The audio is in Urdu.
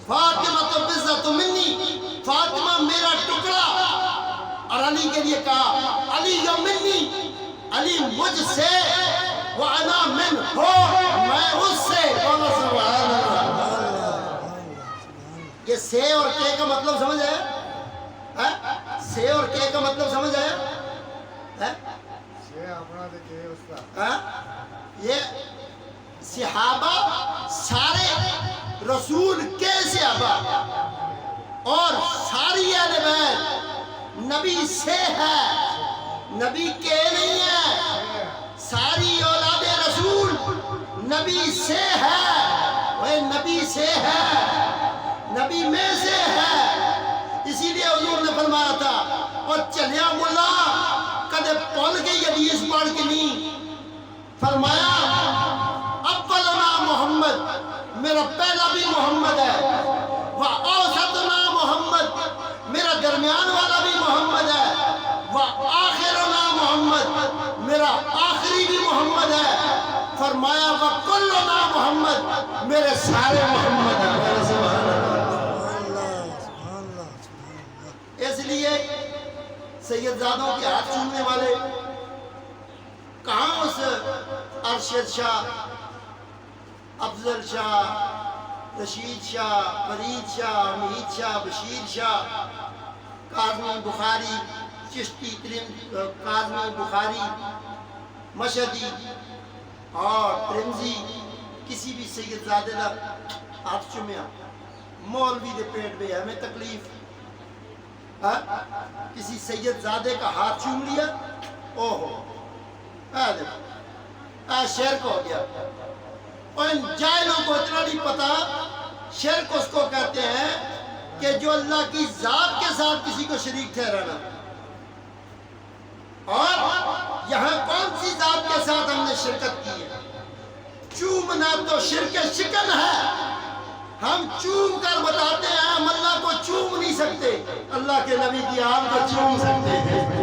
فاطمہ تو بزت منی، فاطمہ میرا ٹکڑا. اور علی کے لیے کہا علی منی، علی مجھ سے، وَأَنَا مِنْهُ، میں اس سے. بولو سبحان اللہ. یہ سے اور کے کا مطلب سمجھ آیا؟ سے اور کے کا مطلب سمجھ آیا؟ یہ صحابہ سارے رسول کے صحابہ اور ساری اہل بیت نبی سے ہے، نبی کے نہیں ہے. ساری اولاد رسول نبی سے ہے، وہ نبی سے ہے، نبی میں سے ہے. اسی لیے حضور نے فرمایا تھا اور چلیا ملا کدے پول گئی حدیث پڑھ کے نہیں. فرمایا اولنا محمد، میرا پہلا بھی محمد ہے، وَأَوْسَطُنَا محمد، میرا درمیان والا بھی محمد ہے، وَآخِرُنَا محمد، میرا آخری بھی محمد ہے. فرمایا وَكُلُّنَا محمد، میرے سارے محمد ہیں. میرے سبحان اللہ. اس لیے سیدزادوں کے ہاتھ چومنے والے کہاں اس ارشد شاہ، افضل شاہ، رشید شاہ، فرید شاہ، حمید شاہ، بشیر شاہ، کاظمی بخاری، چشتی، کاظمی بخاری، مشہدی اور ترمذی، کسی بھی سید زادے دا ہاتھ چومیا مولوی دے پیٹ پہ ہمیں تکلیف. کسی سید زادے کا ہاتھ چوم لیا، اوہو شرک ہو گیا. اور ان جاہلوں کو اتنا نہیں پتا شرک اس کو کہتے ہیں کہ جو اللہ کی ذات کے ساتھ کسی کو شریک ٹھہرانا. اور یہاں کون سی ذات کے ساتھ ہم نے شرکت کی ہے؟ چومنا تو شرک شکن ہے. ہم چوم کر بتاتے ہیں ہم اللہ کو چوم نہیں سکتے، اللہ کے نبی کی آل کو چوم سکتے ہیں.